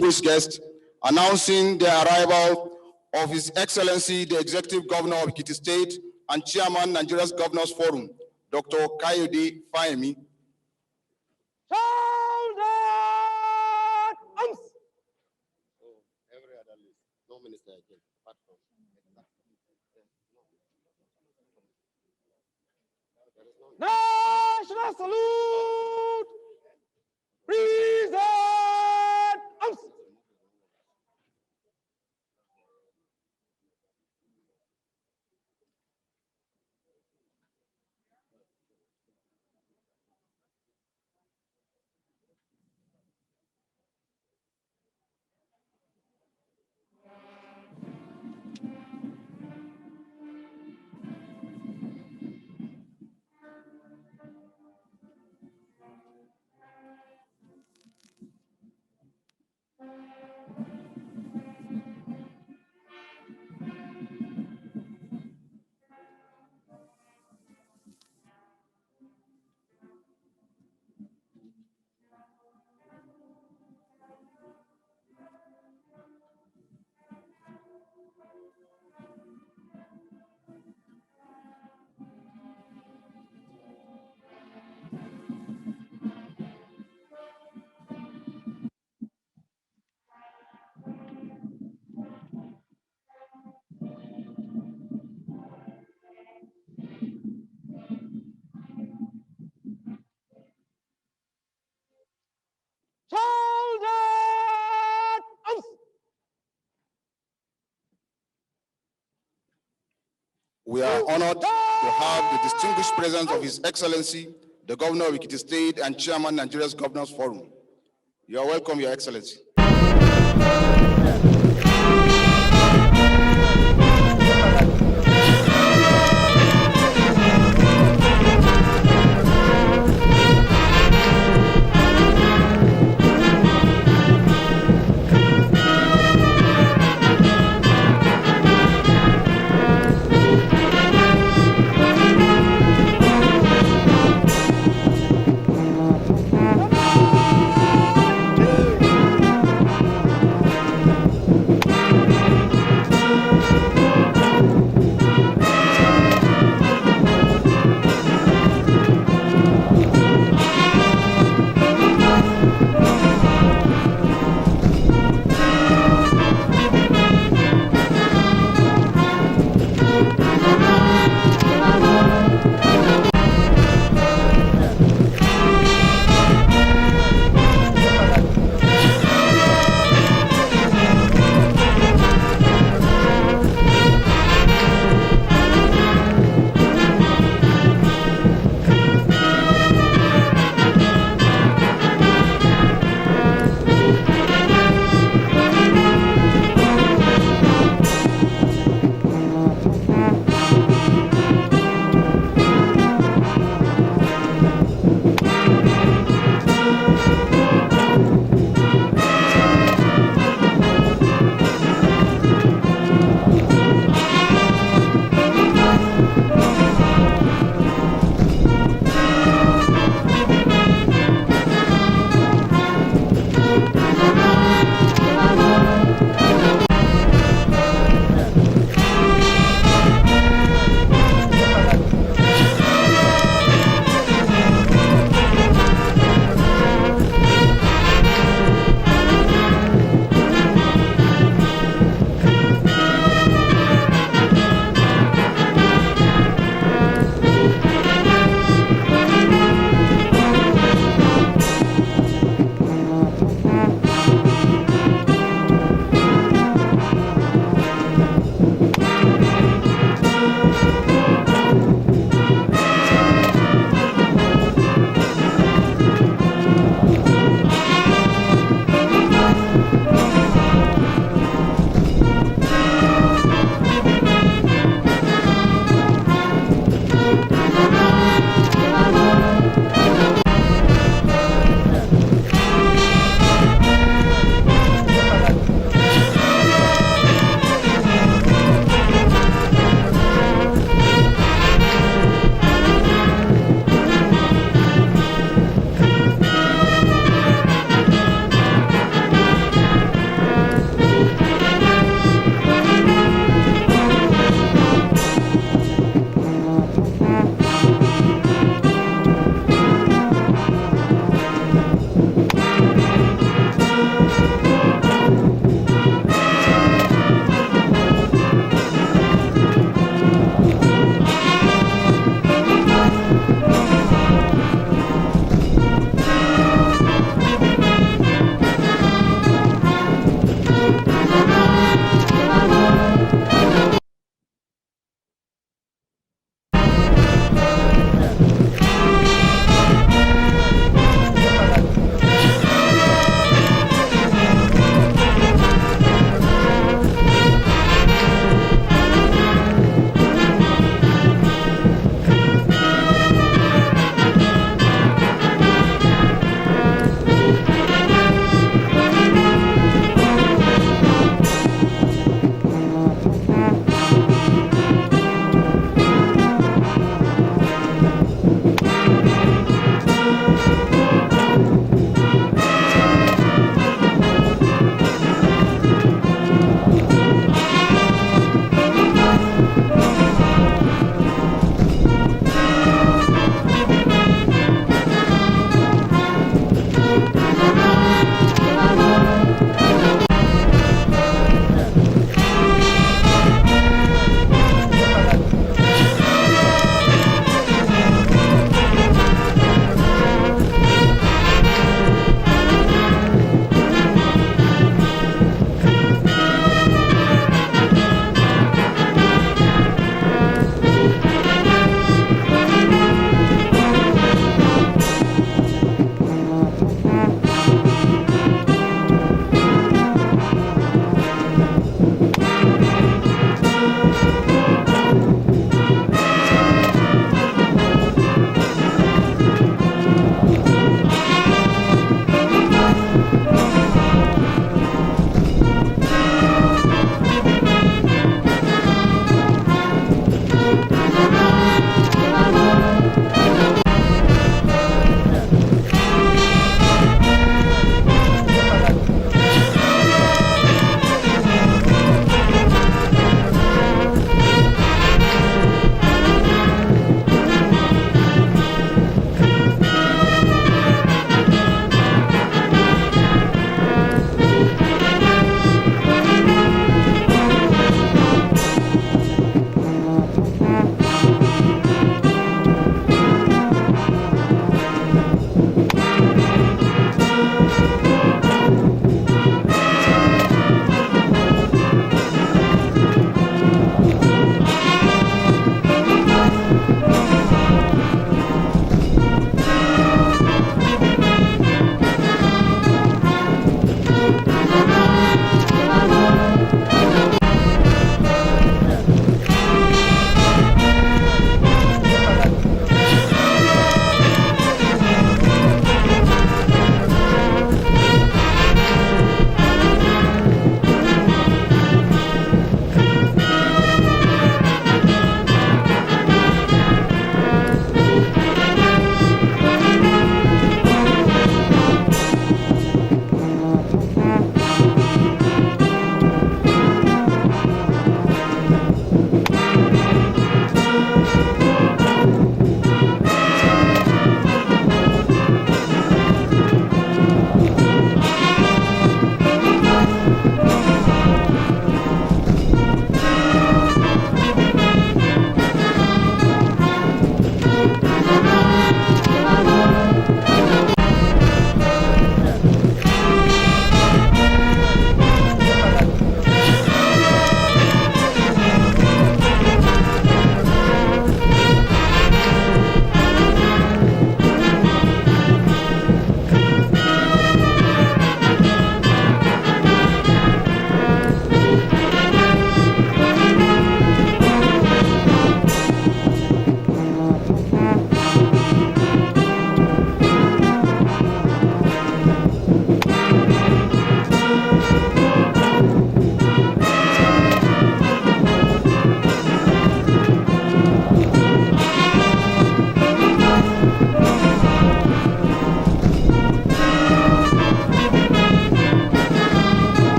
distinguished guests, announcing the arrival of His Excellency, the Executive Governor of Ekiti State and Chairman, Nigeria's Governors Forum, Dr. Kayode Fayemi. Every other list, no minister again, apart from National salute! Present! We are honored to have the distinguished presence of His Excellency, the Governor of Ekiti State and Chairman, Nigeria's Governors Forum. You are welcome, Your Excellency.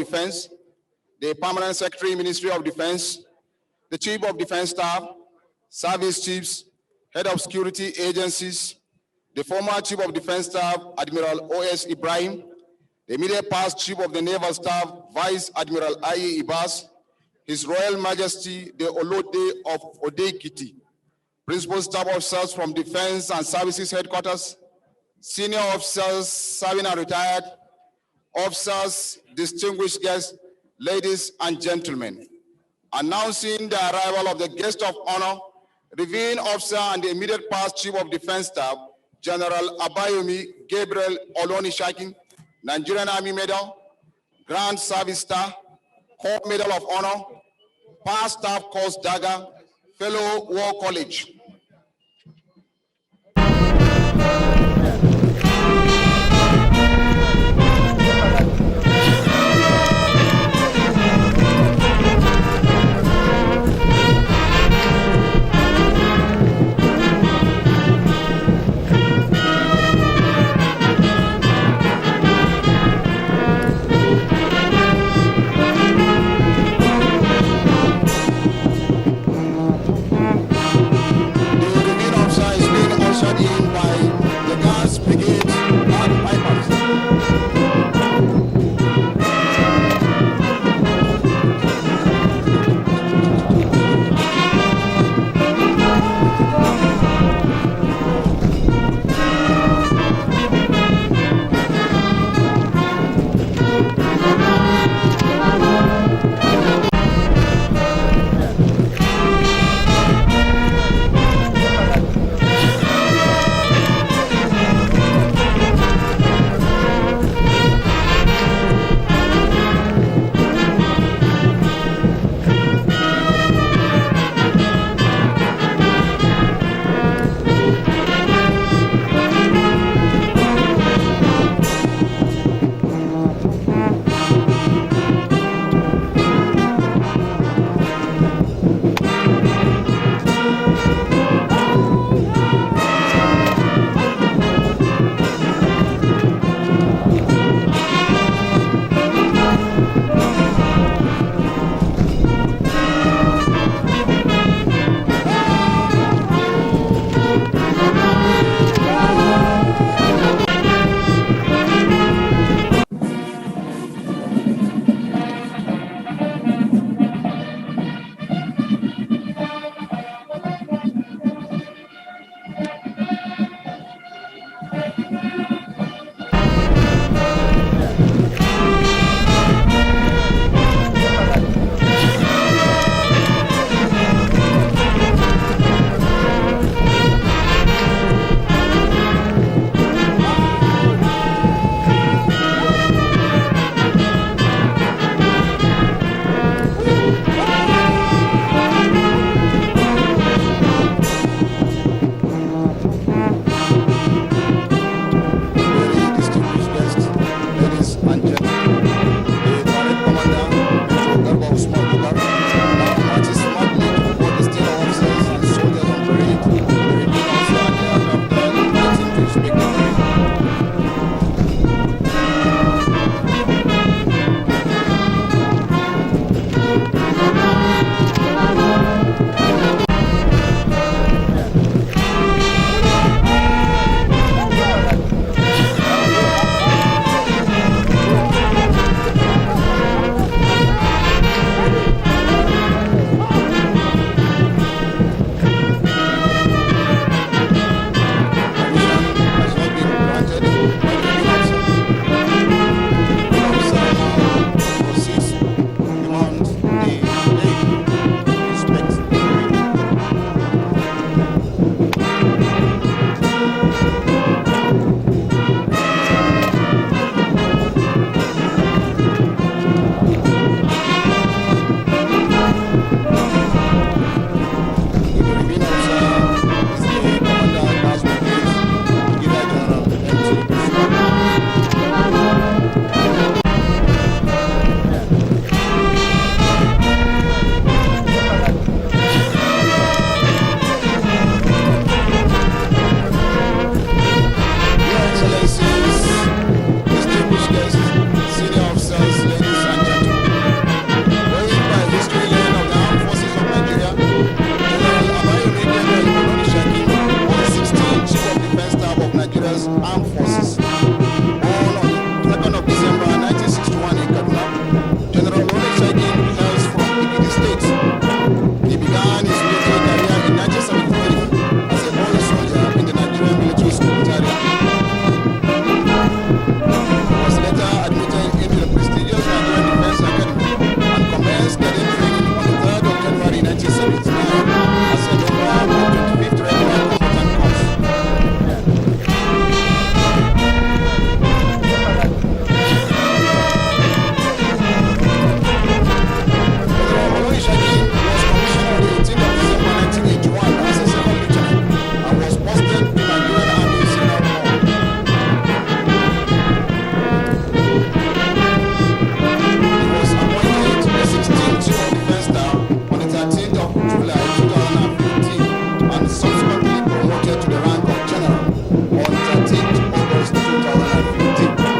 Defense, the Permanent Secretary, Ministry of Defense, the Chief of Defense Staff, Service Chiefs, Head of Security Agencies, the former Chief of Defense Staff, Admiral O.S. Ibrahim, the immediate past Chief of the Naval Staff, Vice Admiral I.E. Ibas, His Royal Majesty, the Olode of Odeikiti, Principal Staff Officers from Defense and Services Headquarters, senior officers serving and retired, officers, distinguished guests, ladies and gentlemen. Announcing the arrival of the guest of honor, reviewing officer and the immediate past Chief of Defense Staff, General Abayomi Gabriel Olonisakin, Nigerian Army Medal, Grand Service Star, Corps Medal of Honor, Past Staff Course Dagger, Fellow War College. Nigeria's armed forces. Born on the 2nd of December 1961 in Kaduna, General Olonisakin hails from Ikiti State. He began his military career in 1973 as a boy soldier in the Nigerian Military School Battalion. He was later admitted into the prestigious Nigerian Defense Academy and commenced cadet training on the 3rd of January 1979 as a member of the 25th Regular Combatant Corps. General Olonisakin was commissioned on the 18th of December 1981 as a second lieutenant and was posted in Nigerian Army Signal Corps. He was appointed to the 16th Chief of Defense Staff on the 13th of July 2015 and subsequently promoted to the rank of General on 13th August 2015.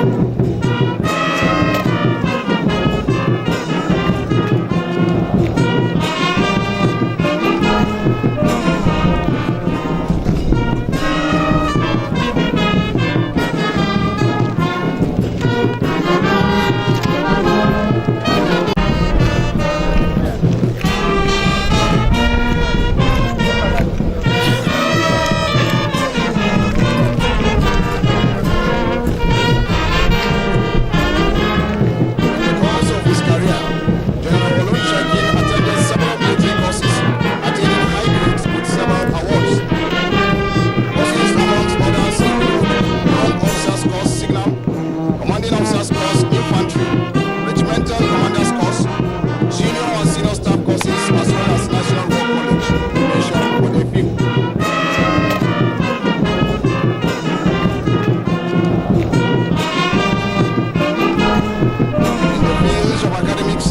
In the course of his career, General Olonisakin attended several military courses, attaining high grades with several awards. Courses amongst others include Ground Officers Course Signal, Commanding Officers Course Infantry, Regimental Commanders Course, Junior and Senior Staff courses, as well as National War College, to mention what a few. In the fields of academics,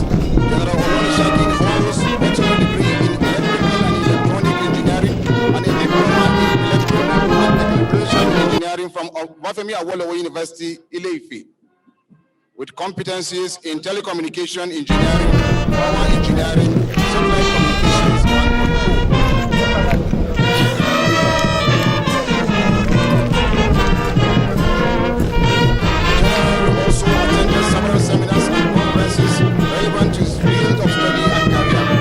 General Olonisakin holds a bachelor degree in electrical and electronic engineering and a diploma in electronic and telecommunication engineering from Obafemi Awolowo University, Ile-Ife, with competencies in telecommunication engineering, power engineering, satellite communications, and control. General also attended several seminars and conferences relevant to his field of study and career.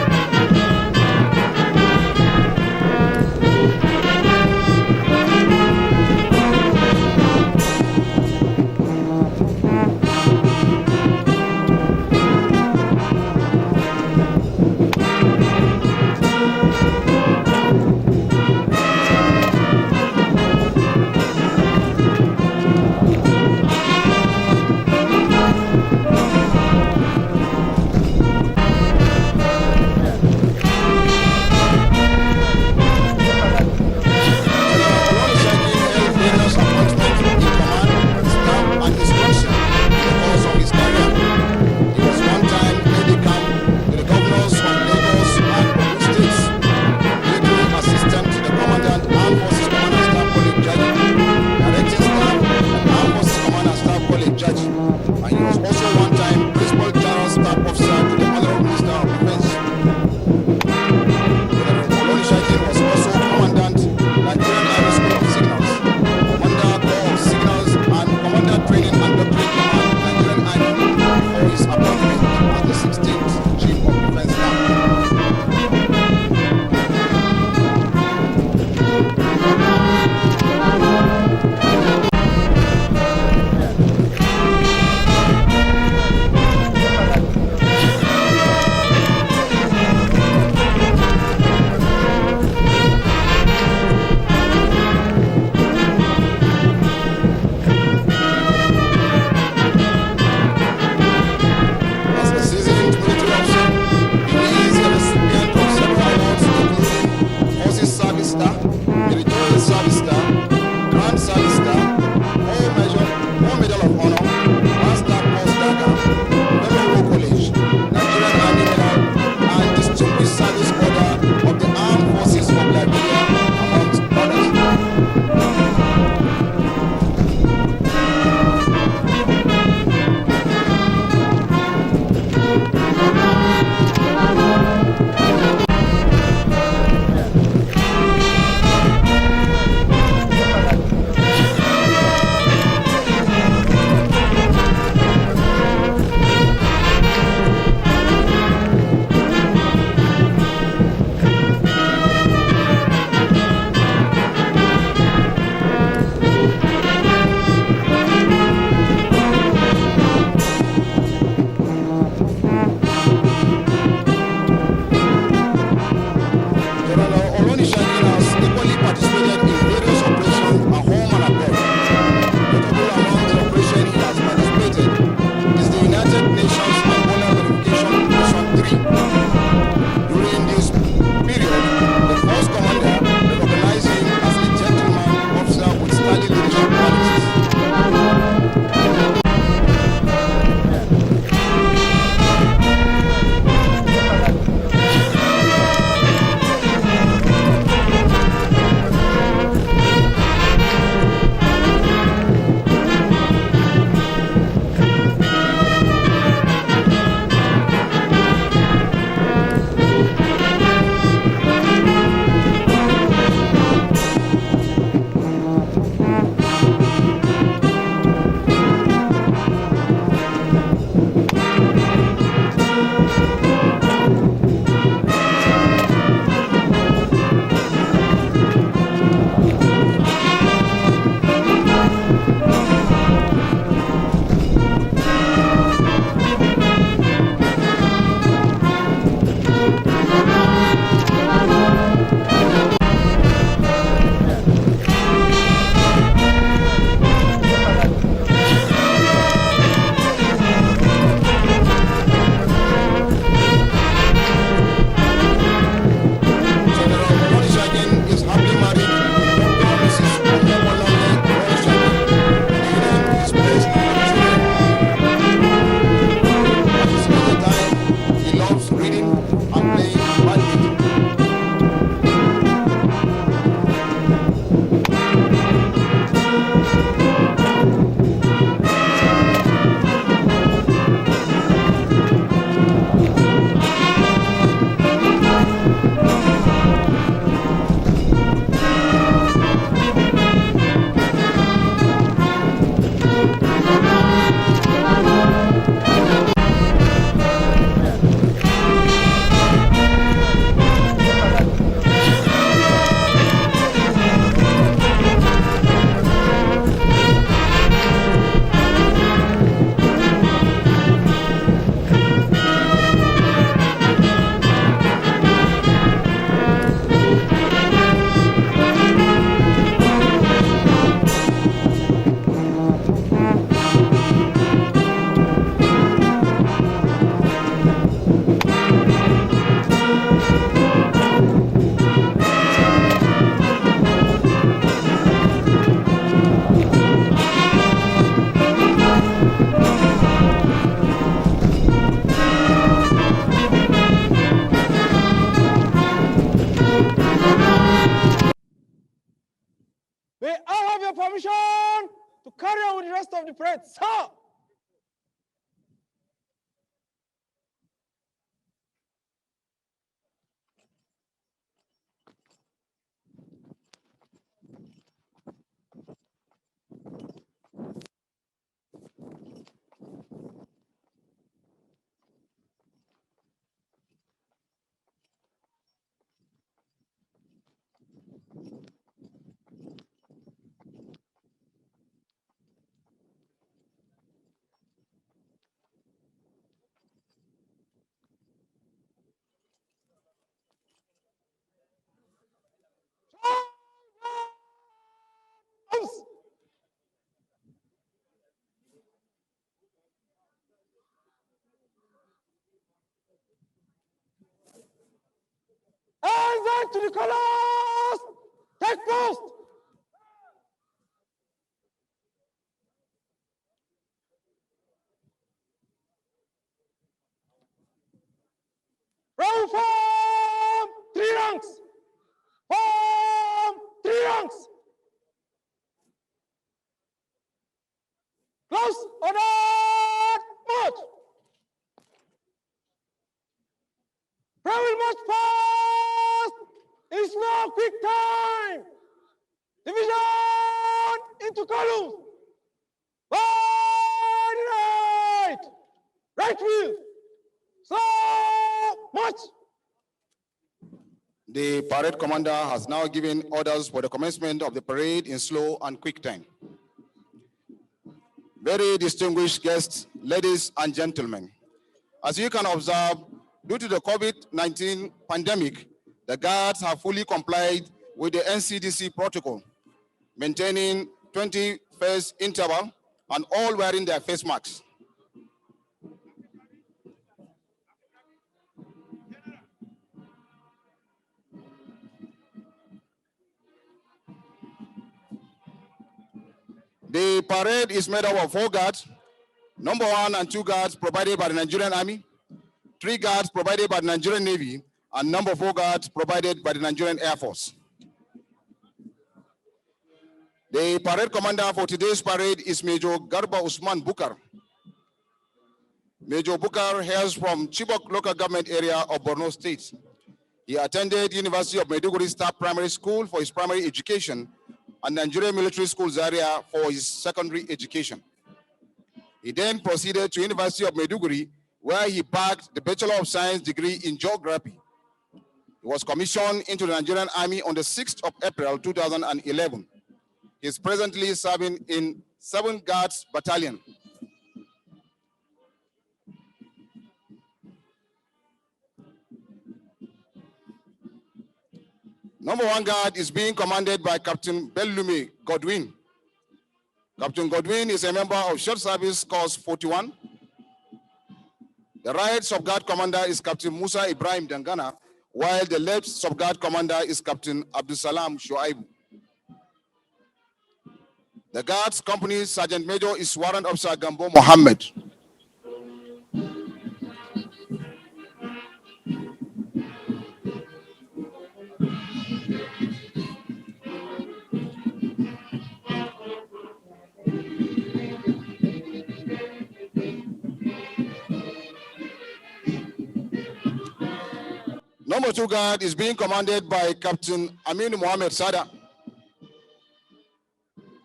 on to carry on with the rest of the parade, sir. Hands up to the colors! Take post! Row form! 3 ranks! Form! 3 ranks! Close! Order! March! Travel march fast! It's no quick time! Division into columns! By the right! Right wheel! Slow march! The parade commander has now given orders for the commencement of the parade in slow and quick time. Very distinguished guests, ladies and gentlemen, as you can observe, due to the COVID-19 pandemic, the guards have fully complied with the NCDC protocol, maintaining 20-phase interval and all wearing their face masks. The parade is made up of 4 guards, number 1 and 2 guards provided by the Nigerian Army, 3 guards provided by the Nigerian Navy, and number 4 guards provided by the Nigerian Air Force. The parade commander for today's parade is Major Garba Usman Bukar. Major Bukar hails from Chibok local government area of Borno State. He attended University of Maiduguri Staff Primary School for his primary education and Nigerian Military School Zaria for his secondary education. He then proceeded to University of Maiduguri, where he bagged the Bachelor of Science degree in Geography. He was commissioned into the Nigerian Army on the 6th of April 2011. He is presently serving in 7th Guards Battalion. Number 1 guard is being commanded by Captain Bellume Godwin. Captain Godwin is a member of Short Service Course 41. The right sub-guard commander is Captain Musa Ibrahim Dangana, while the left sub-guard commander is Captain Abdusalam Shuaibu. The guards company Sergeant Major is Warrant Officer Gambo Mohammed. Number 2 guard is being commanded by Captain Amin Mohammed Sada.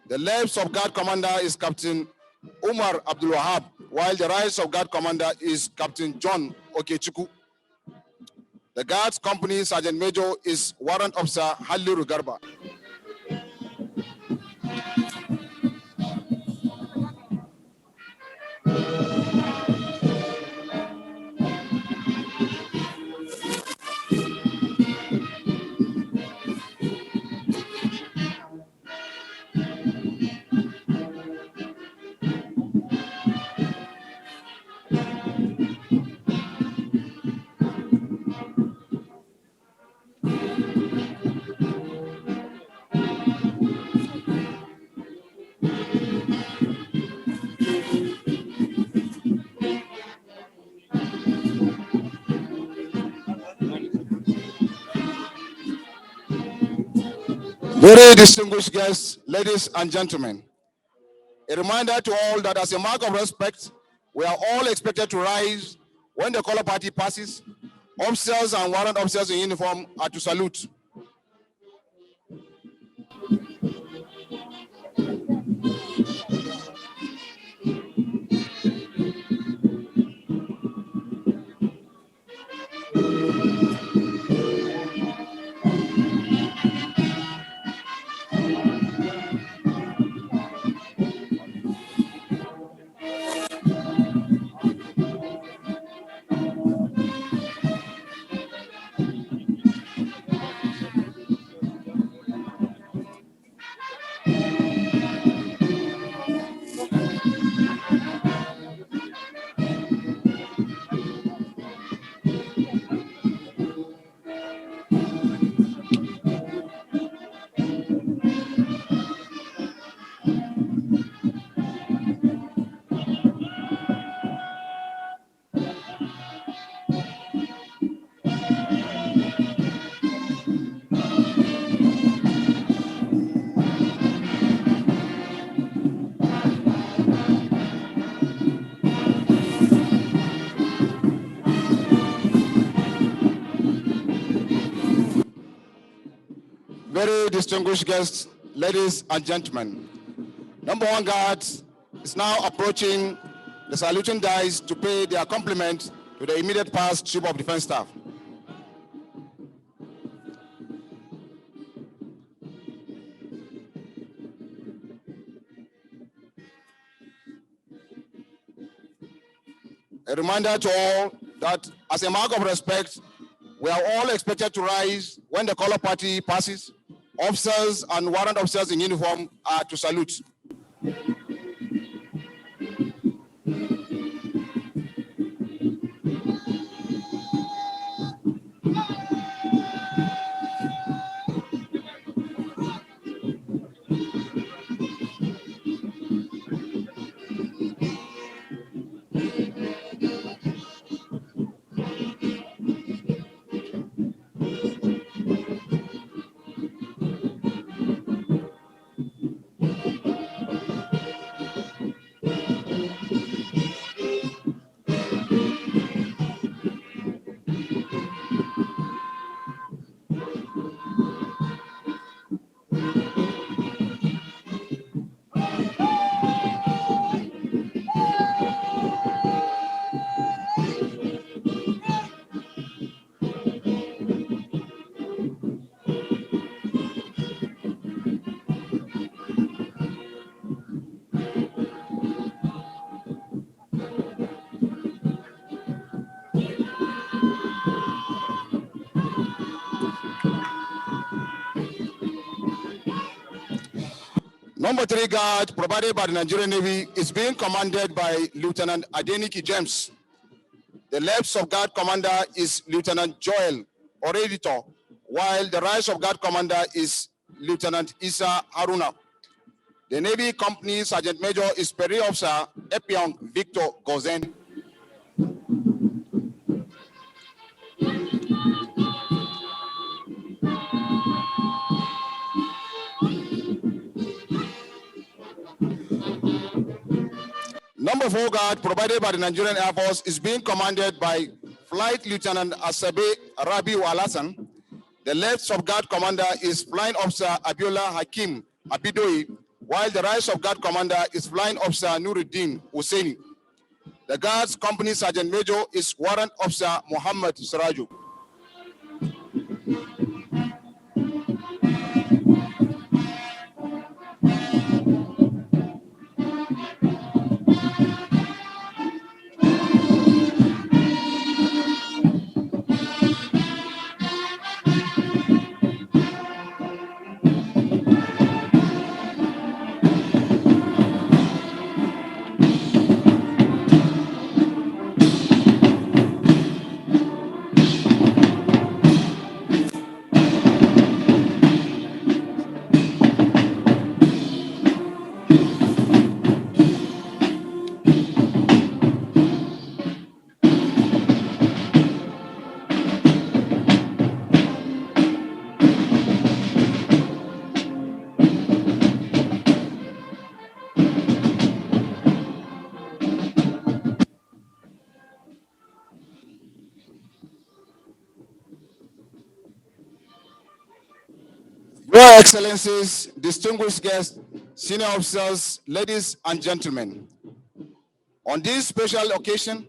The left sub-guard commander is Captain Umar Abdul Wahab, while the right sub-guard commander is Captain John Okechuku. The guards company Sergeant Major is Warrant Officer Halliru Garba. Very distinguished guests, ladies and gentlemen, a reminder to all that as a mark of respect, we are all expected to rise when the color party passes. Officers and warrant officers in uniform are to salute. Very distinguished guests, ladies and gentlemen. Number one guard is now approaching the saluting dice to pay their compliment to the immediate past Chief of Defense Staff. A reminder to all that as a mark of respect, we are all expected to rise when the color party passes. Officers and warrant officers in uniform are to salute. Number 3 guard provided by the Nigerian Navy is being commanded by Lieutenant Adeniki James. The left sub-guard commander is Lieutenant Joel Oreditor, while the right sub-guard commander is Lieutenant Isa Haruna. The Navy Company Sergeant Major is Petty Officer Epion Victor Gozen. Number 4 guard provided by the Nigerian Air Force is being commanded by Flight Lieutenant Asabe Rabiu Alasan. The left sub-guard commander is Flying Officer Abiola Hakim Abidoi, while the right sub-guard commander is Flying Officer Nuruddin Husseini. The guard's company sergeant major is Warrant Officer Muhammad Siraju. Excellencies, distinguished guests, senior officers, ladies and gentlemen. On this special occasion,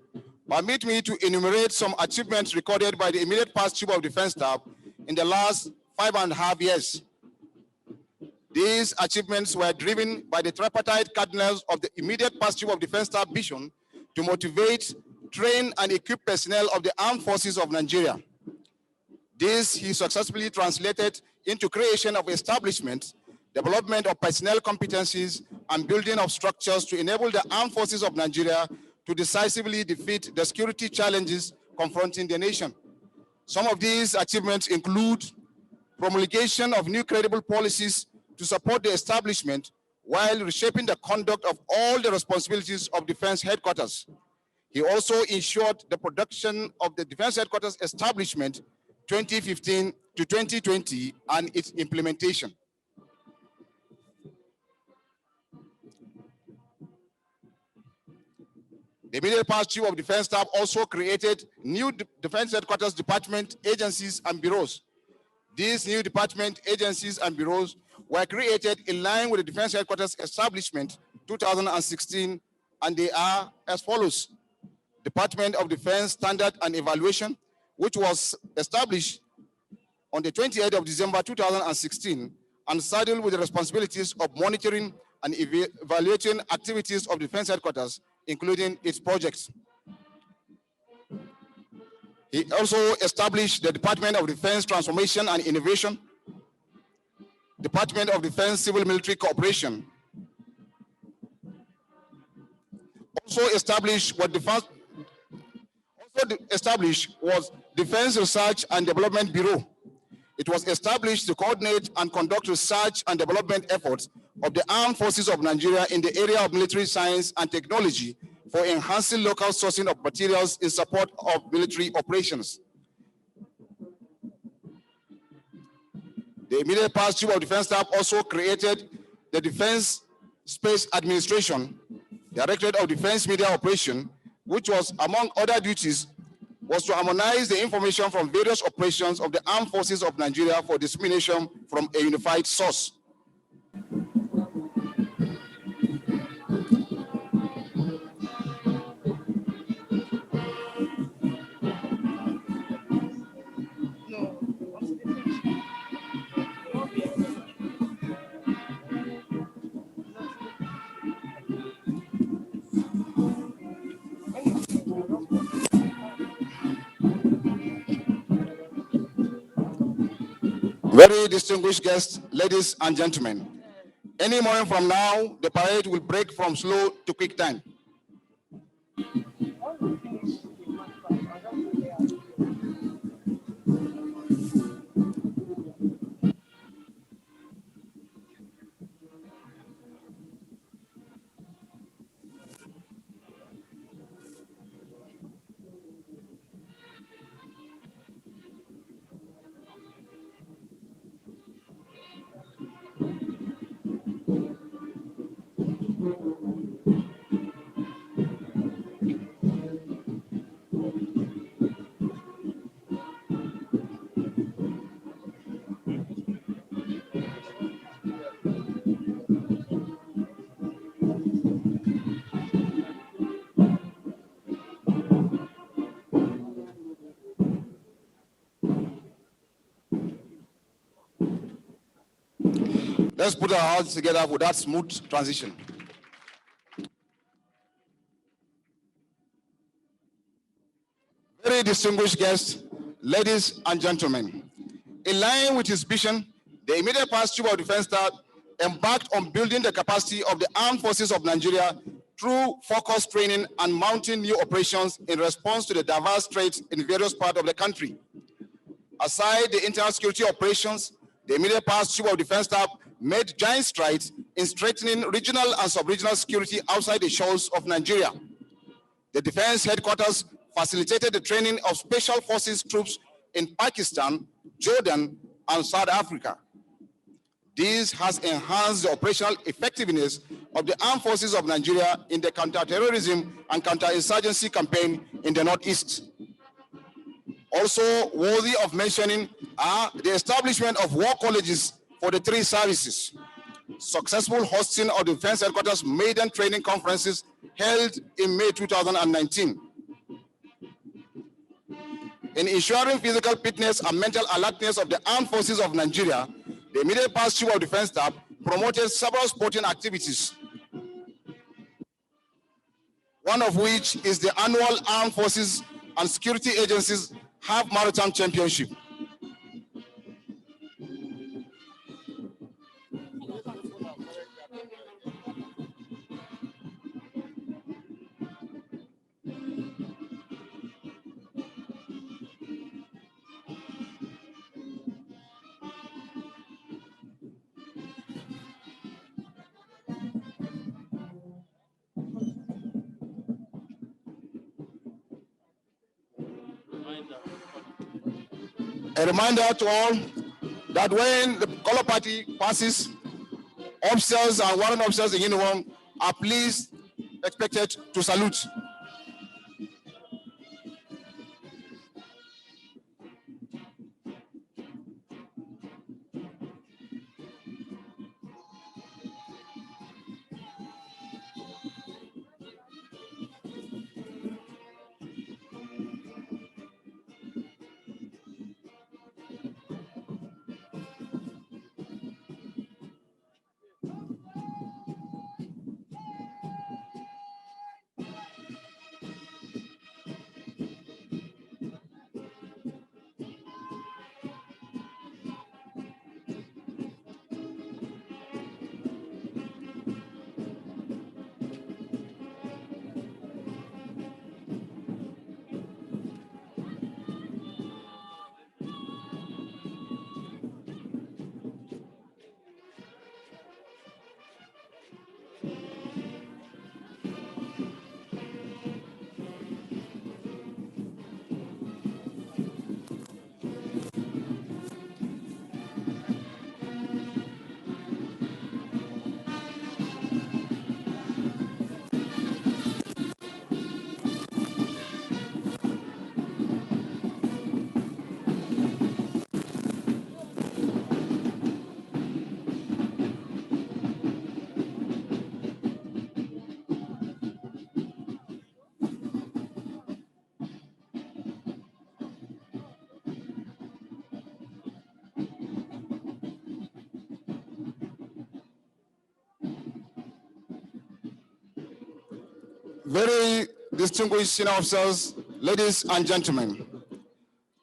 permit me to enumerate some achievements recorded by the immediate past Chief of Defense Staff in the last 5.5 years. These achievements were driven by the tripartite cardinals of the immediate past Chief of Defense Staff vision to motivate, train, and equip personnel of the armed forces of Nigeria. This he successfully translated into creation of establishments, development of personnel competencies, and building of structures to enable the armed forces of Nigeria to decisively defeat the security challenges confronting the nation. Some of these achievements include promulgation of new credible policies to support the establishment while reshaping the conduct of all the responsibilities of Defense Headquarters. He also ensured the production of the Defense Headquarters establishment 2015 to 2020 and its implementation. The immediate past Chief of Defense Staff also created new Defense Headquarters department, agencies, and bureaus. These new department, agencies, and bureaus were created in line with the Defense Headquarters Establishment 2016, and they are as follows. Department of Defense Standard and Evaluation, which was established on the 28th of December 2016 and saddled with the responsibilities of monitoring and evaluating activities of Defense Headquarters, including its projects. He also established the Department of Defense Transformation and Innovation, Department of Defense Civil-Military Cooperation. Also established was Defense Research and Development Bureau. It was established to coordinate and conduct research and development efforts of the armed forces of Nigeria in the area of military science and technology for enhancing local sourcing of materials in support of military operations. The immediate past Chief of Defense Staff also created the Defense Space Administration, Directorate of Defense Media Operation, which was, among other duties, was to harmonize the information from various operations of the armed forces of Nigeria for dissemination from a unified source. Very distinguished guests, ladies and gentlemen, any moment from now, the parade will break from slow to quick time. Let's put our hearts together for that smooth transition. Very distinguished guests, ladies and gentlemen, in line with his vision, the immediate past Chief of Defense Staff embarked on building the capacity of the armed forces of Nigeria through focused training and mounting new operations in response to the diverse threats in various parts of the country. Aside the internal security operations, the immediate past Chief of Defense Staff made giant strides in strengthening regional and sub-regional security outside the shores of Nigeria. The Defense Headquarters facilitated the training of special forces troops in Pakistan, Jordan, and South Africa. This has enhanced the operational effectiveness of the armed forces of Nigeria in the counter-terrorism and counter-insurgency campaign in the Northeast. Also worthy of mentioning are the establishment of war colleges for the three services. Successful hosting of the Defense Headquarters maiden training conferences held in May 2019. In ensuring physical fitness and mental alertness of the armed forces of Nigeria, the immediate past Chief of Defense Staff promoted several sporting activities, one of which is the annual Armed Forces and Security Agencies Half Marathon Championship. A reminder to all that when the color party passes, officers and warrant officers in uniform are please expected to salute. Very distinguished senior officers, ladies and gentlemen,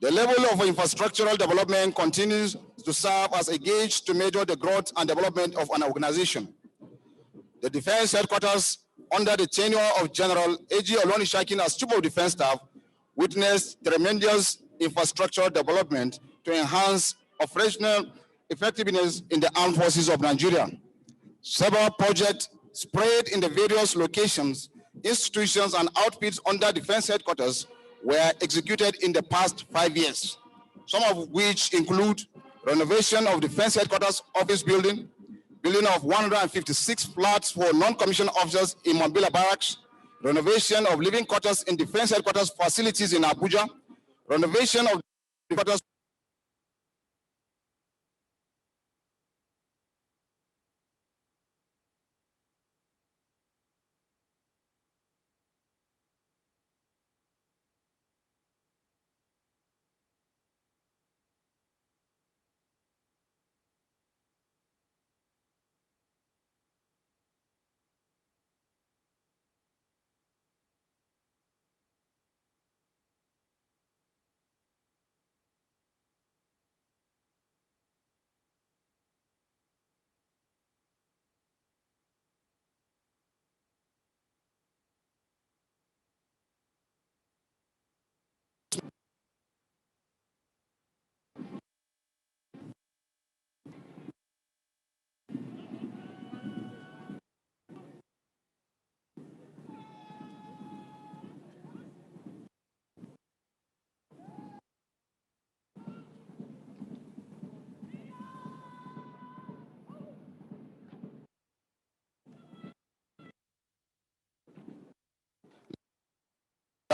the level of infrastructural development continues to serve as a gauge to measure the growth and development of an organization. The Defense Headquarters, under the tenure of General A.G. Olonisakin as Chief of Defense Staff, witnessed tremendous infrastructural development to enhance operational effectiveness in the armed forces of Nigeria. Several projects spread in the various locations, institutions, and outfits under Defense Headquarters were executed in the past 5 years, some of which include renovation of Defense Headquarters office building of 156 flats for non-commissioned officers in Mambila Barracks, renovation of living quarters in Defense Headquarters facilities in Abuja, renovation of quarters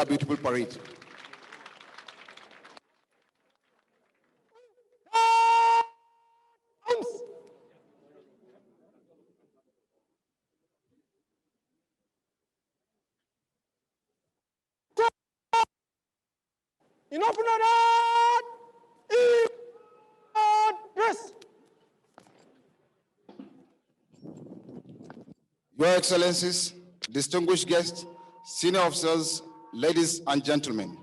a beautiful parade. Arms! in open order, in address. Your Excellencies, distinguished guests, senior officers, ladies and gentlemen.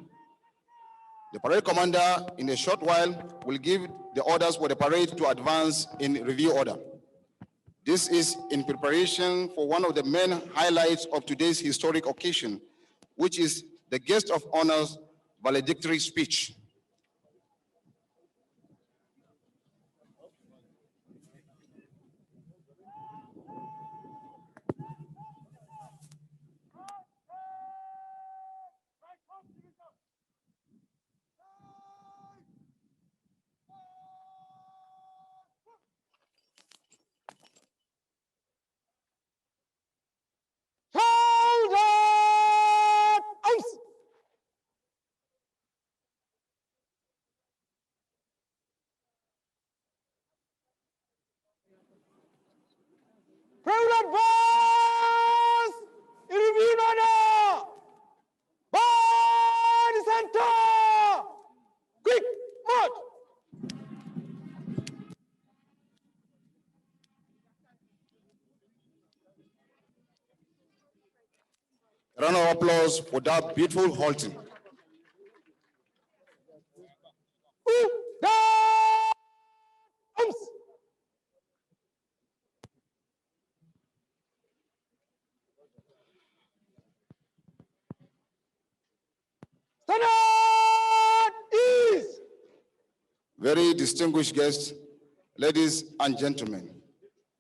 The parade commander, in a short while, will give the orders for the parade to advance in review order. This is in preparation for one of the main highlights of today's historic occasion, which is the guest of honor's valedictory speech. President Boss, in review order, by the center, quick march. A round of applause for that beautiful halting. Standard is. Very distinguished guests, ladies and gentlemen,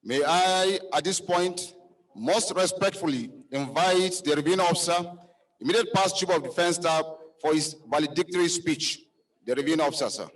may I, at this point, most respectfully invite the reviewing officer, immediate past Chief of Defense Staff, for his valedictory speech. The reviewing officer, sir.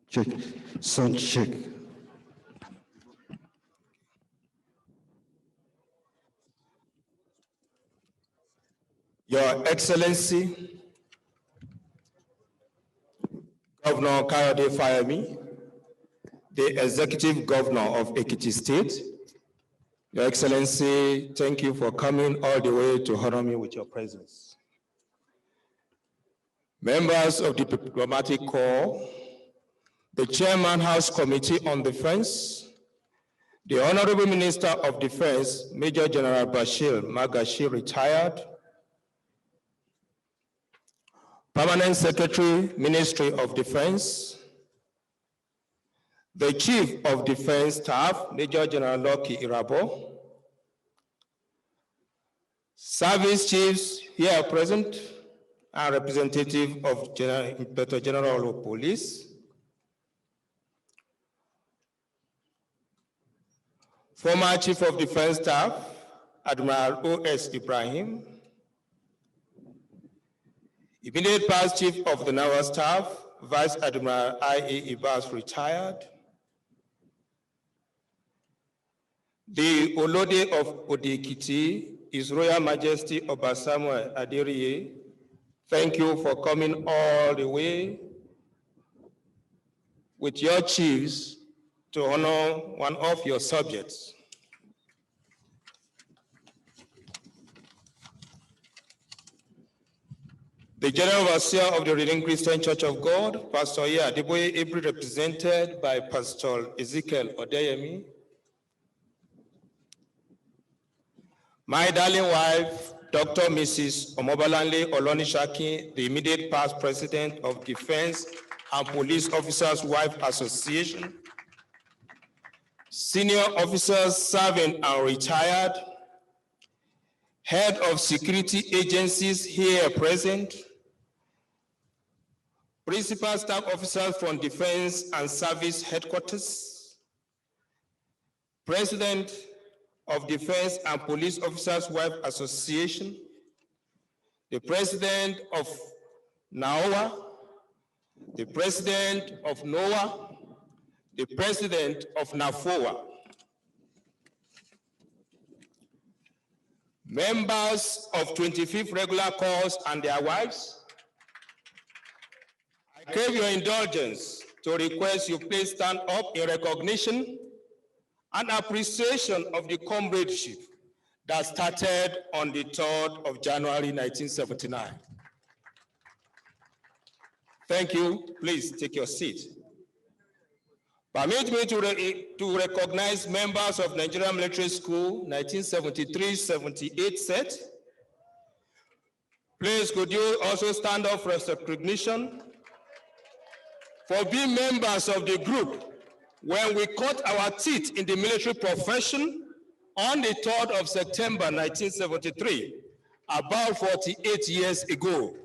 Check, sound check. Your Excellency, Governor Kayode Fayemi, the Executive Governor of Ekiti State. Your Excellency, thank you for coming all the way to honor me with your presence. Members of the Diplomatic Corps, the Chairman House Committee on Defense, the Honorable Minister of Defense, Major General Bashir Magashi, retired, Permanent Secretary, Ministry of Defense, the Chief of Defense Staff, Major General Lucky Irabo, service chiefs here present, and representative of Inspector General of Police, former Chief of Defense Staff, Admiral O.S. Ibrahim, immediate past Chief of the Naval Staff, Vice Admiral I.A. Ibas, retired, the Olode of Odekiti, His Royal Majesty Oba Samuel Aderiye, thank you for coming all the way with your chiefs to honor one of your subjects. The General Overseer of the Redeemed Christian Church of God, Pastor Adeboye Ebri, represented by Pastor Ezekiel Odeyemi. My darling wife, Dr. Mrs. Omobalanle Olonisakin, the immediate past president of Defense and Police Officers' Wife Association, senior officers serving and retired, head of security agencies here present, principal staff officers from Defense and Service Headquarters, president of Defense and Police Officers' Wife Association, the president of NAOA, the president of NOAA, the president of NAFOA, members of 25th Regular Corps and their wives, I crave your indulgence to request you please stand up in recognition and appreciation of the comradeship that started on the 3rd of January, 1979. Thank you. Please take your seat. Permit me to recognize members of Nigerian Military School, 1973-78 set. Please, could you also stand up for recognition for being members of the group when we cut our teeth in the military profession on the 3rd of September, 1973, about 48 years ago.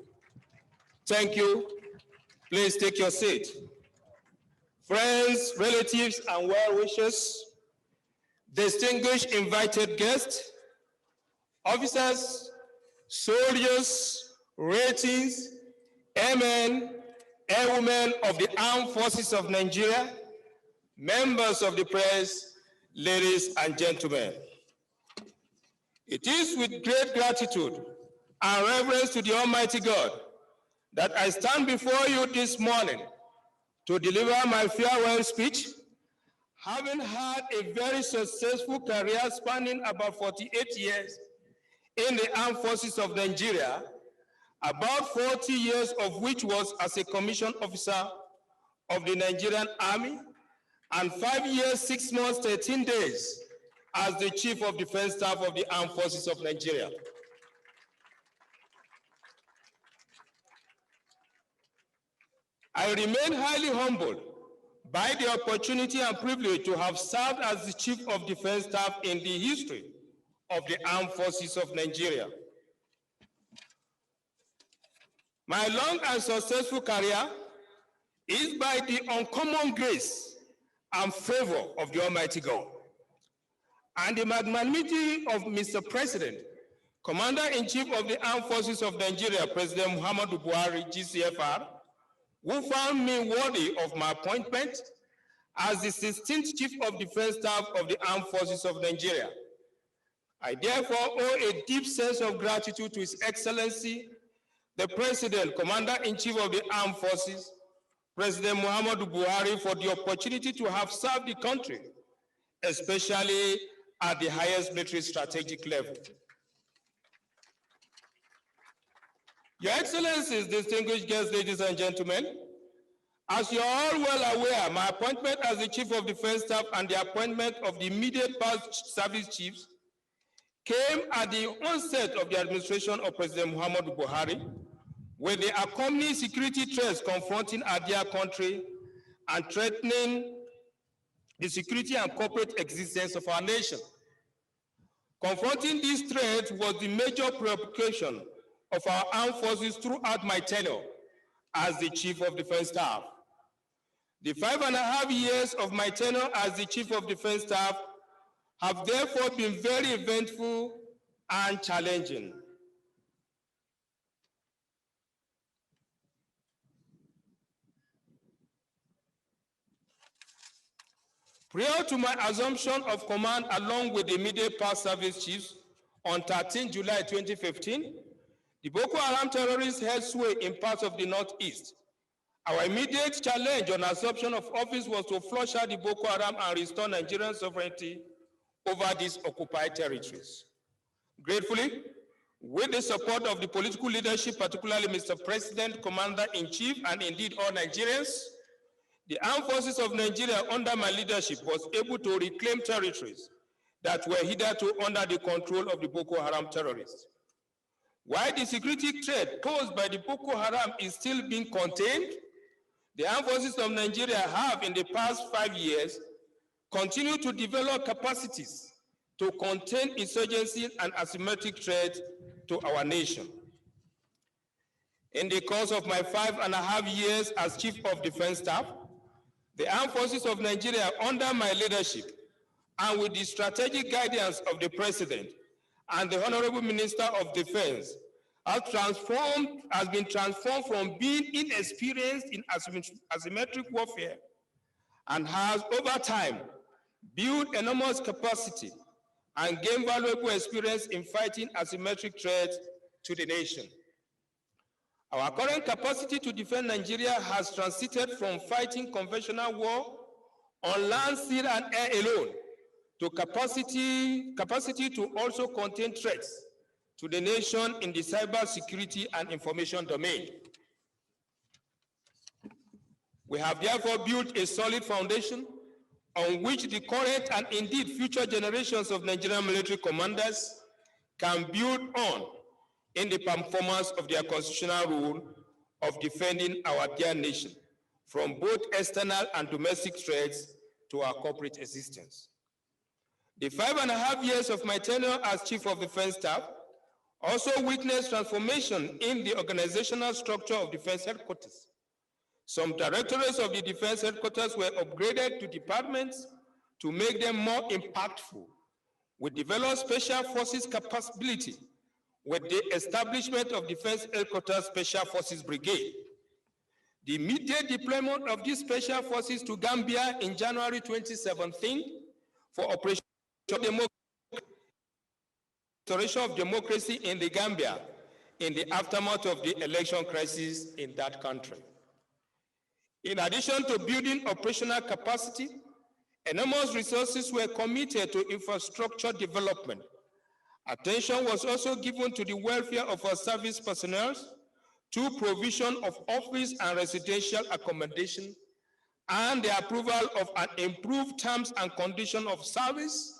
Thank you. Please take your seat. Friends, relatives, and well-wishers, distinguished invited guests, officers, soldiers, ratings, airmen, airwomen of the Armed Forces of Nigeria, members of the press, ladies and gentlemen. It is with great gratitude and reverence to the Almighty God that I stand before you this morning to deliver my farewell speech, having had a very successful career spanning about 48 years in the Armed Forces of Nigeria, about 40 years of which was as a commissioned officer of the Nigerian Army, and 5 years, 6 months, 13 days as the Chief of Defense Staff of the Armed Forces of Nigeria. I remain highly humbled by the opportunity and privilege to have served as the Chief of Defense Staff in the history of the Armed Forces of Nigeria. My long and successful career is by the uncommon grace and favor of the Almighty God and the magnanimity of Mr. President, Commander-in-Chief of the Armed Forces of Nigeria, President Muhammadu Buhari, GCFR, who found me worthy of my appointment as the 16th Chief of Defense Staff of the Armed Forces of Nigeria. I therefore owe a deep sense of gratitude to His Excellency, the President, Commander-in-Chief of the Armed Forces, President Muhammadu Buhari, for the opportunity to have served the country, especially at the highest military strategic level. Your Excellencies, distinguished guests, ladies and gentlemen, as you are all well aware, my appointment as the Chief of Defense Staff and the appointment of the immediate past service chiefs came at the onset of the administration of President Muhammadu Buhari, with the accompanying security threats confronting our dear country and threatening the security and corporate existence of our nation. Confronting these threats was the major preoccupation of our armed forces throughout my tenure as the Chief of Defense Staff. The 5.5 years of my tenure as the Chief of Defense Staff have therefore been very eventful and challenging. Prior to my assumption of command along with the immediate past service chiefs on 13 July 2015, the Boko Haram terrorists held sway in parts of the Northeast. Our immediate challenge on assumption of office was to flush out the Boko Haram and restore Nigerian sovereignty over these occupied territories. Gratefully, with the support of the political leadership, particularly Mr. President, Commander-in-Chief, and indeed all Nigerians, the armed forces of Nigeria under my leadership was able to reclaim territories that were hitherto under the control of the Boko Haram terrorists. While the security threat posed by the Boko Haram is still being contained, the armed forces of Nigeria have, in the past 5 years, continued to develop capacities to contain insurgency and asymmetric threats to our nation. In the course of my 5.5 years as Chief of Defense Staff, the armed forces of Nigeria, under my leadership, and with the strategic guidance of the President and the Honorable Minister of Defense, has been transformed from being inexperienced in asymmetric warfare and has, over time, built enormous capacity and gained valuable experience in fighting asymmetric threats to the nation. Our current capacity to defend Nigeria has transited from fighting conventional war on land, sea, and air alone to capacity to also contain threats to the nation in the cyber security and information domain. We have therefore built a solid foundation on which the current and indeed future generations of Nigerian military commanders can build on in the performance of their constitutional role of defending our dear nation from both external and domestic threats to our corporate existence. The 5.5 years of my tenure as Chief of Defense Staff also witnessed transformation in the organizational structure of Defense Headquarters. Some directorates of the Defense Headquarters were upgraded to departments to make them more impactful. We developed Special Forces capability with the establishment of Defense Headquarters Special Forces Brigade. The immediate deployment of these Special Forces to Gambia in January 2017 for Operation Restoration of Democracy in the Gambia in the aftermath of the election crisis in that country. In addition to building operational capacity, enormous resources were committed to infrastructure development. Attention was also given to the welfare of our service personnel, to provision of office and residential accommodation, and the approval of an improved terms and conditions of service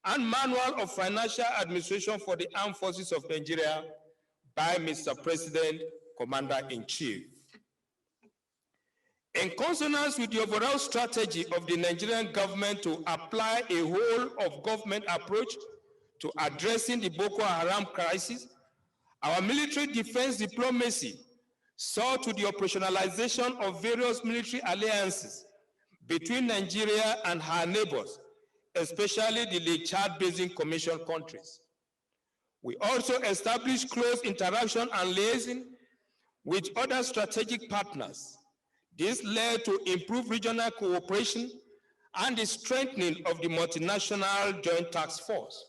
and manual of financial administration for the armed forces of Nigeria by Mr. President, Commander-in-Chief. In consonance with the overall strategy of the Nigerian government to apply a whole-of-government approach to addressing the Boko Haram crisis, our military defense diplomacy saw to the operationalization of various military alliances between Nigeria and her neighbors, especially the Lake Chad Basin Commission countries. We also established close interaction and liaison with other strategic partners. This led to improved regional cooperation and the strengthening of the multinational joint task force.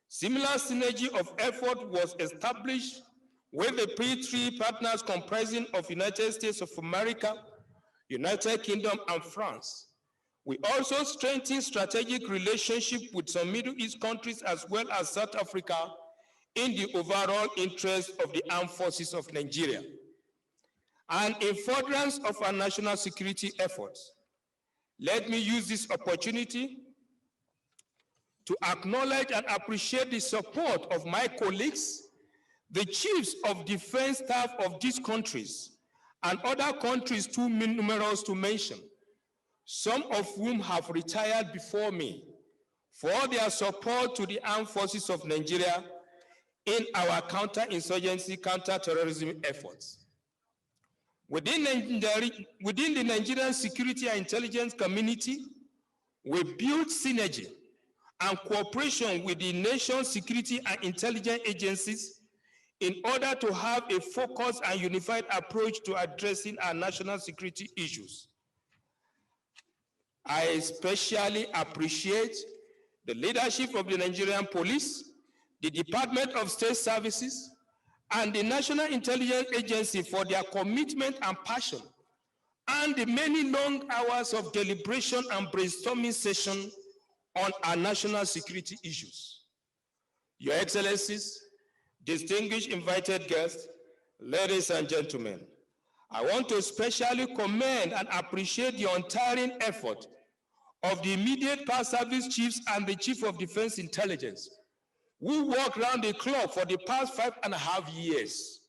Similar synergy of effort was established with the P3 partners comprising of United States of America, United Kingdom, and France. We also strengthened strategic relationship with some Middle East countries as well as South Africa in the overall interest of the armed forces of Nigeria. And in furtherance of our national security efforts, let me use this opportunity to acknowledge and appreciate the support of my colleagues, the chiefs of defense staff of these countries, and other countries too numerous to mention, some of whom have retired before me, for their support to the armed forces of Nigeria in our counterinsurgency, counterterrorism efforts. Within the Nigerian security and intelligence community, we built synergy and cooperation with the nation's security and intelligence agencies in order to have a focused and unified approach to addressing our national security issues. I especially appreciate the leadership of the Nigerian Police, the Department of State Services, and the National Intelligence Agency for their commitment and passion, and the many long hours of deliberation and brainstorming sessions on our national security issues. Your Excellencies, distinguished invited guests, ladies and gentlemen, I want to especially commend and appreciate the untiring effort of the immediate past service chiefs and the Chief of Defense Intelligence, who worked round the clock for the past 5.5 years.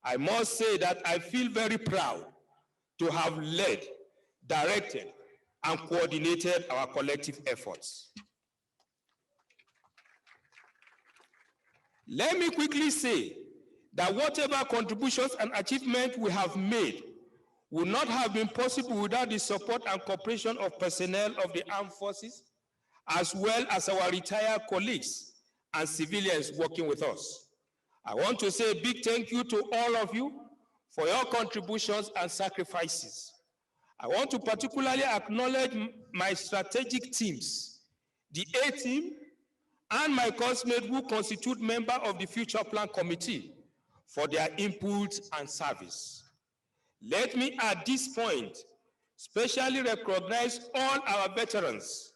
I must say that I feel very proud to have led, directed, and coordinated our collective efforts. Let me quickly say that whatever contributions and achievements we have made would not have been possible without the support and cooperation of personnel of the armed forces, as well as our retired colleagues and civilians working with us. I want to say a big thank you to all of you for your contributions and sacrifices. I want to particularly acknowledge my strategic teams, the A team, and my classmates who constitute members of the Future Plan Committee for their input and service. Let me at this point specially recognize all our veterans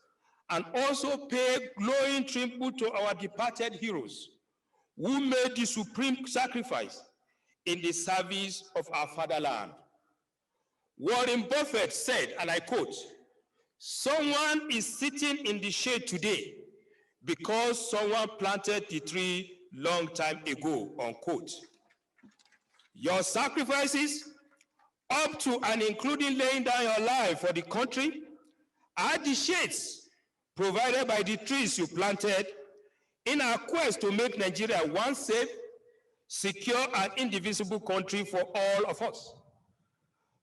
and also pay glowing tribute to our departed heroes who made the supreme sacrifice in the service of our fatherland. Warren Buffett said, and I quote, "Someone is sitting in the shade today because someone planted the tree long time ago," unquote. Your sacrifices, up to and including laying down your life for the country, are the shades provided by the trees you planted in our quest to make Nigeria one safe, secure, and indivisible country for all of us.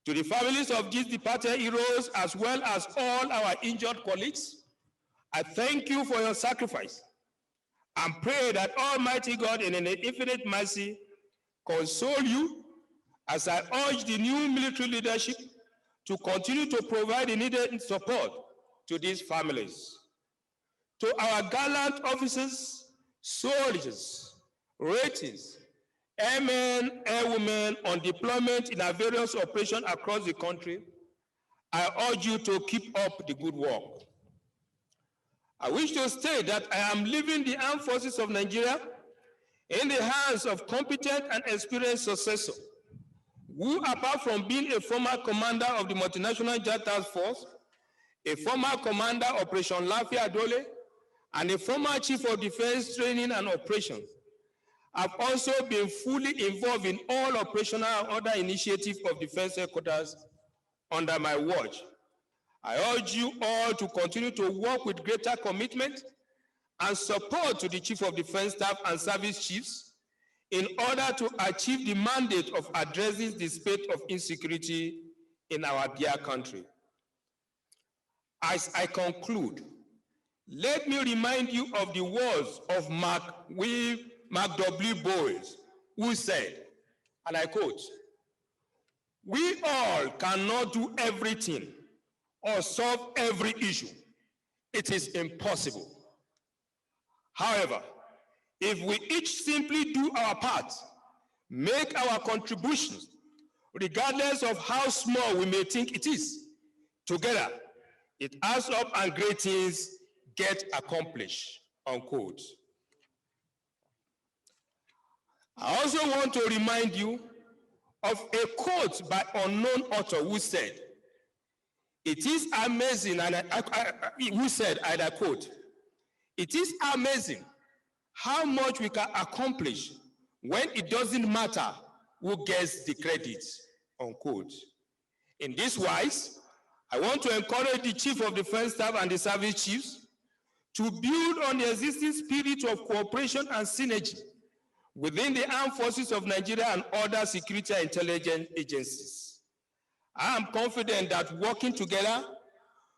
To the families of these departed heroes, as well as all our injured colleagues, I thank you for your sacrifice and pray that Almighty God in an infinite mercy console you as I urge the new military leadership to continue to provide the needed support to these families. To our gallant officers, soldiers, ratings, airmen, airwomen on deployment in our various operations across the country, I urge you to keep up the good work. I wish to state that I am leaving the armed forces of Nigeria in the hands of competent and experienced successors, who, apart from being a former commander of the Multinational Joint Task Force, a former commander Operation Lafia Dole, and a former Chief of Defense Training and Operations, have also been fully involved in all operational and other initiatives of Defense Headquarters under my watch. I urge you all to continue to work with greater commitment and support to the Chief of Defense Staff and Service Chiefs in order to achieve the mandate of addressing the state of insecurity in our dear country. As I conclude, let me remind you of the words of Mark W. Bowles, who said, and I quote, "We all cannot do everything or solve every issue. It is impossible. However, if we each simply do our part, make our contributions, regardless of how small we may think it is, together, it adds up and great things get accomplished," unquote. I also want to remind you of a quote by unknown author who said, "It is amazing," and who said, and I quote, "It is amazing how much we can accomplish when it doesn't matter who gets the credit," unquote. In this wise, I want to encourage the Chief of Defense Staff and the service chiefs to build on the existing spirit of cooperation and synergy within the armed forces of Nigeria and other security and intelligence agencies. I am confident that working together,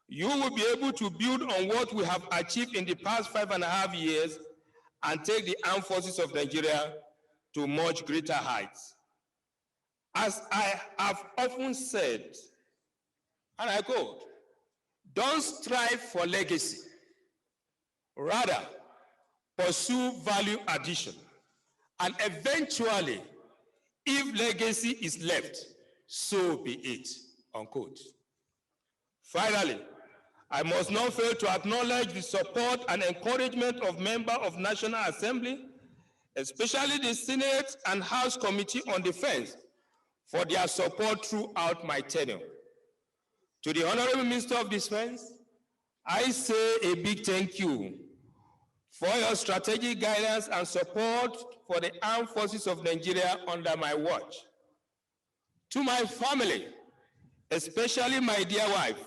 you will be able to build on what we have achieved in the past 5.5 years and take the armed forces of Nigeria to much greater heights. As I have often said, and I quote, don't strive for legacy, rather pursue value addition, and eventually, if legacy is left, so be it, unquote. Finally, I must not fail to acknowledge the support and encouragement of members of National Assembly, especially the Senate and House Committee on Defense, for their support throughout my tenure. To the Honorable Minister of Defense, I say a big thank you for your strategic guidance and support for the armed forces of Nigeria under my watch. To my family, especially my dear wife,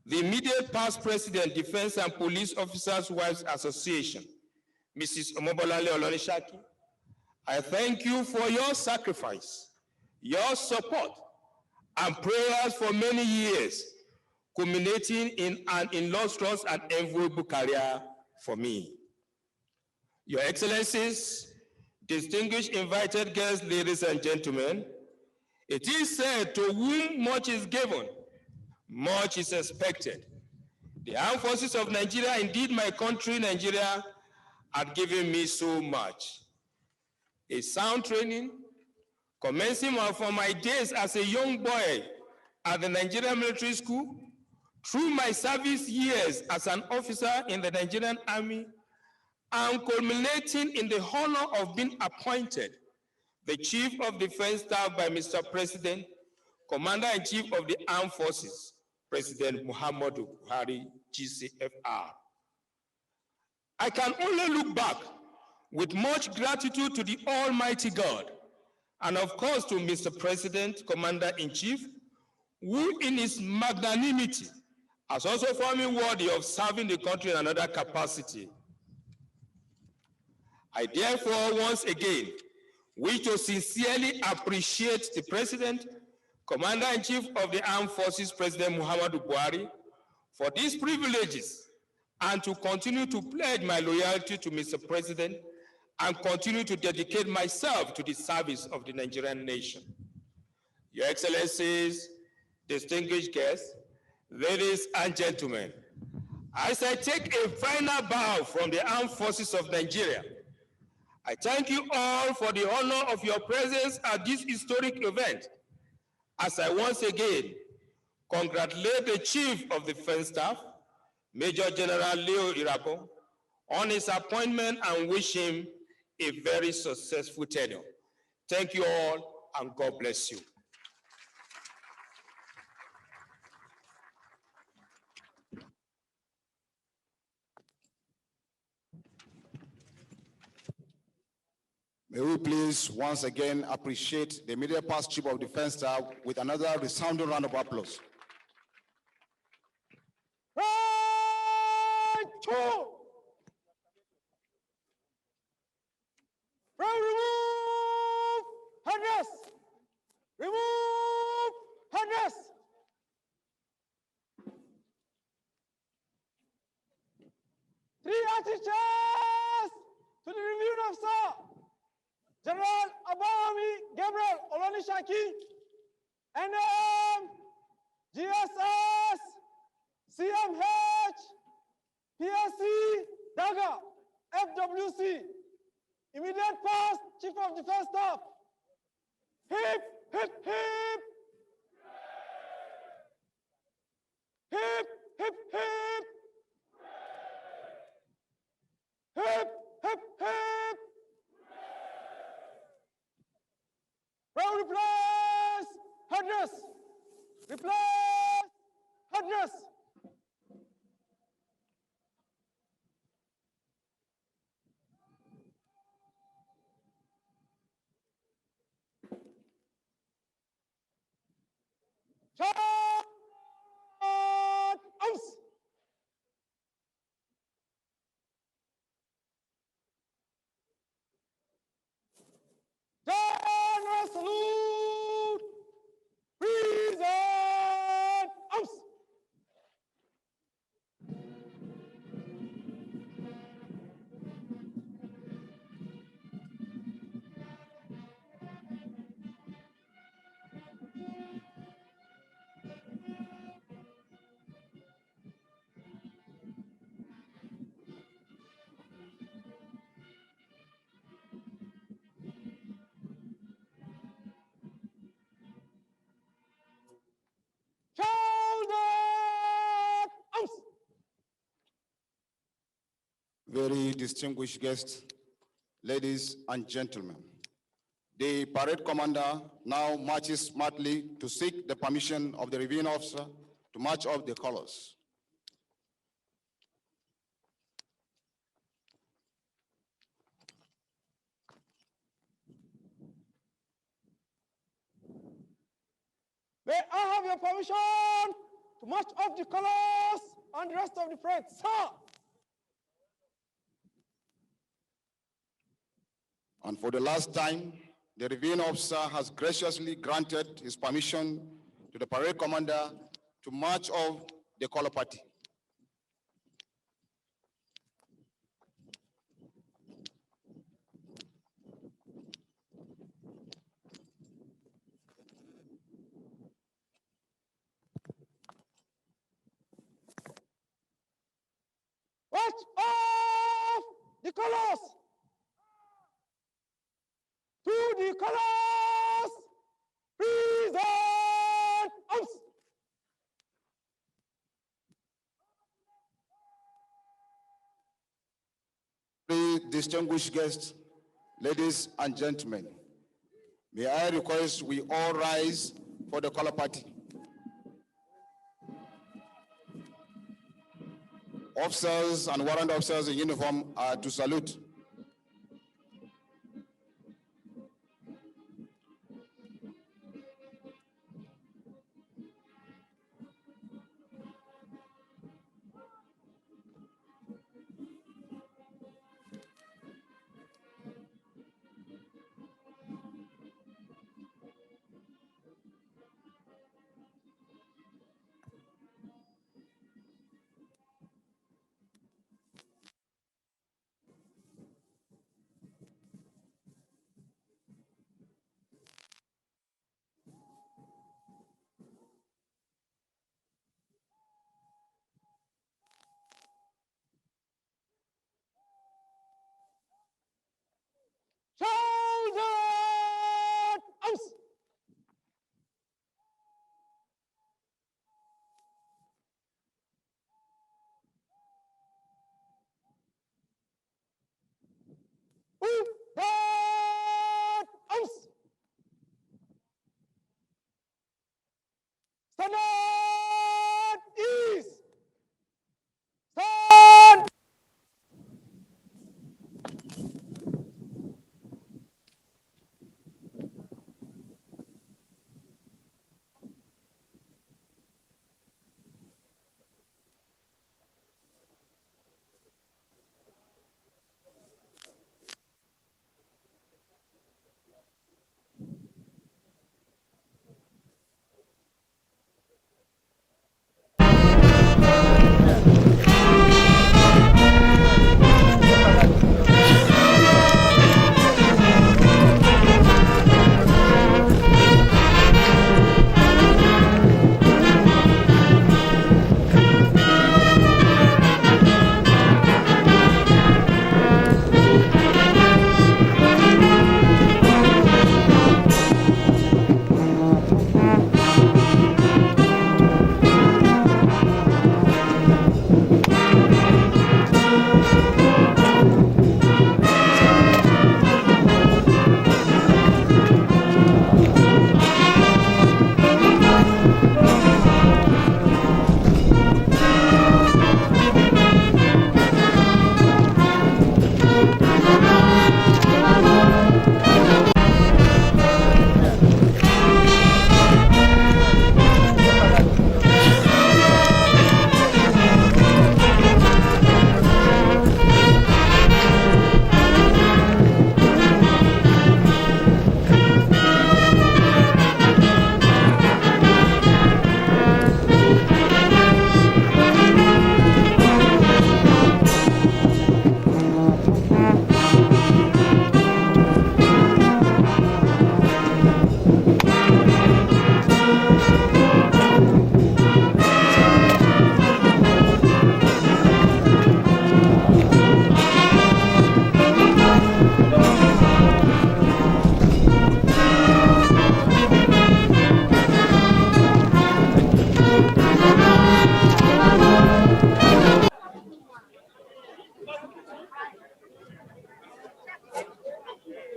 the immediate past President, Defense and Police Officers' Wives Association, Mrs. Omobolale Olonisakin, I thank you for your sacrifice, your support, and prayers for many years, culminating in an illustrious and enviable career for me. Your Excellencies, distinguished invited guests, ladies and gentlemen, it is said to whom much is given, much is expected. The armed forces of Nigeria, indeed my country, Nigeria, had given me so much. A sound training, commencing from my days as a young boy at the Nigerian Military School, through my service years as an officer in the Nigerian Army, and culminating in the honor of being appointed the Chief of Defense Staff by Mr. President, Commander-in-Chief of the Armed Forces, President Muhammadu Buhari, GCFR. I can only look back with much gratitude to the Almighty God, and of course to Mr. President, Commander-in-Chief, who in his magnanimity has also found me worthy of serving the country in another capacity. I therefore once again wish to sincerely appreciate the President, Commander-in-Chief of the Armed Forces, President Muhammadu Buhari, for these privileges, and to continue to pledge my loyalty to Mr. President and continue to dedicate myself to the service of the Nigerian nation. Your Excellencies, distinguished guests, ladies and gentlemen, as I take a final bow from the Armed Forces of Nigeria, I thank you all for the honor of your presence at this historic event, as I once again congratulate the Chief of the Defense Staff, Major General Leo Irabo, on his appointment and wish him a very successful tenure. Thank you all, and God bless you. May we please once again appreciate the immediate past Chief of Defense Staff with another resounding round of applause. Right, two. Remove headdress. Remove headdress. Three archers to the reviewing officer, General Abami Gabriel Olonisakin, NM, GSS, CMH, PSC, Daga, FWC, immediate past Chief of Defense Staff. Hip, hip, hip. Hip, hip, hip. Hip, hip, hip. Round replace, headdress. Replace, headdress. Shot, ounce. General salute. Present, ounce. very distinguished guests, ladies and gentlemen. The parade commander now marches smartly to seek the permission of the reviewing officer to march up the colors. May I have your permission to march up the colors and the rest of the friends, sir? And for the last time, the reviewing officer has graciously granted his permission to the parade commander to march off the color party. March off the colors! To the colors! Present arms! Very distinguished guests, ladies and gentlemen, may I request we all rise for the color party. Officers and warrant officers in uniform are to salute.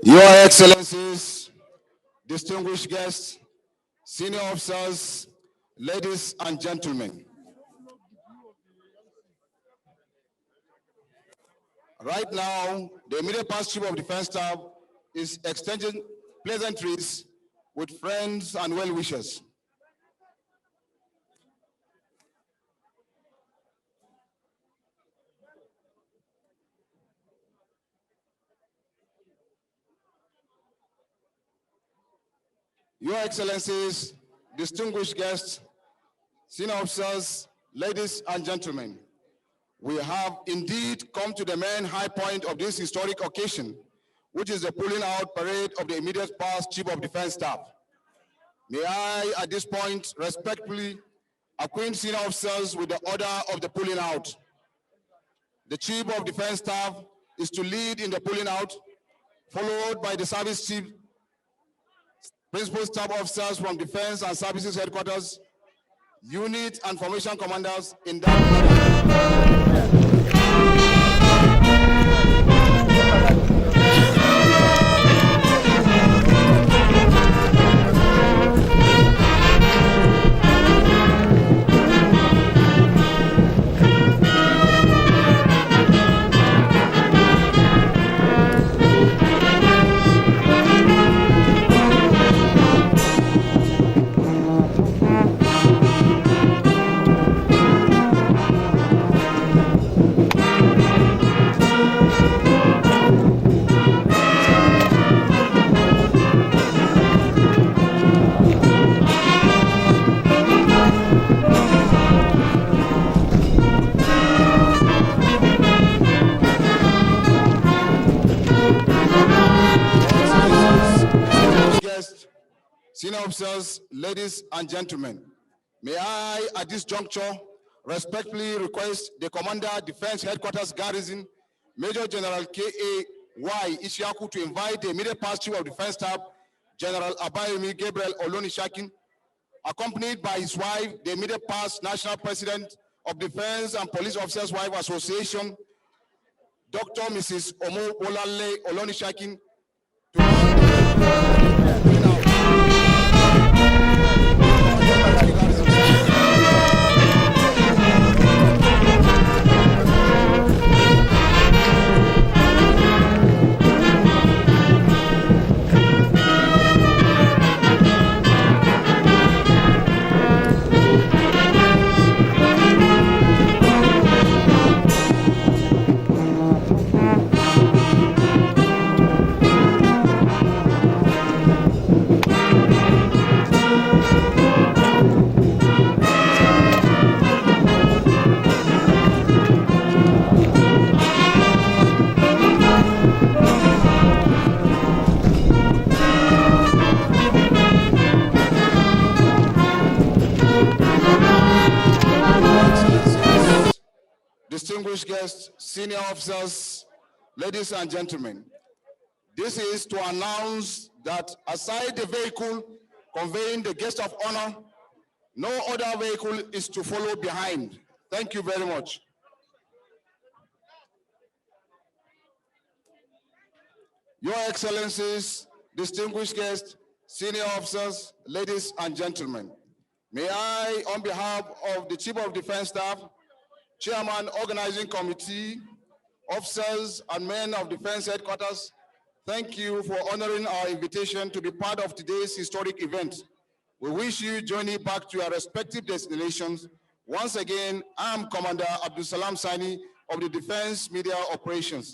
Your Excellencies, distinguished guests, senior officers, ladies and gentlemen. Right now, the immediate past Chief of Defense Staff is exchanging pleasantries with friends and well-wishers. Your Excellencies, distinguished guests, senior officers, ladies and gentlemen, we have indeed come to the main high point of this historic occasion, which is the pulling out parade of the immediate past Chief of Defense Staff. May I, at this point, respectfully acquaint senior officers with the order of the pulling out. The Chief of Defense Staff is to lead in the pulling out, followed by the Service Chief, Principal Staff Officers from Defense and Services Headquarters, Unit and Formation Commanders in that order. Senior officers, ladies and gentlemen, may I, at this juncture, respectfully request the Commander, Defense Headquarters Garrison, Major General K.A.Y. Ishiaku, to invite the immediate past Chief of Defense Staff, General Abayomi Gabriel Olonisakin, accompanied by his wife, the immediate past National President of Defense and Police Officers' Wife Association, Dr. Mrs. Omo Olale Olonisakin, distinguished guests, senior officers, ladies and gentlemen, this is to announce that aside the vehicle conveying the guest of honor, no other vehicle is to follow behind. Thank you very much. Your Excellencies, distinguished guests, senior officers, ladies and gentlemen, may I, on behalf of the Chief of Defense Staff, Chairman, Organizing Committee, officers and men of Defense Headquarters, thank you for honoring our invitation to be part of today's historic event. We wish you journey back to your respective destinations. Once again, I'm Commander Abdul Salam Sani of the Defense Media Operations.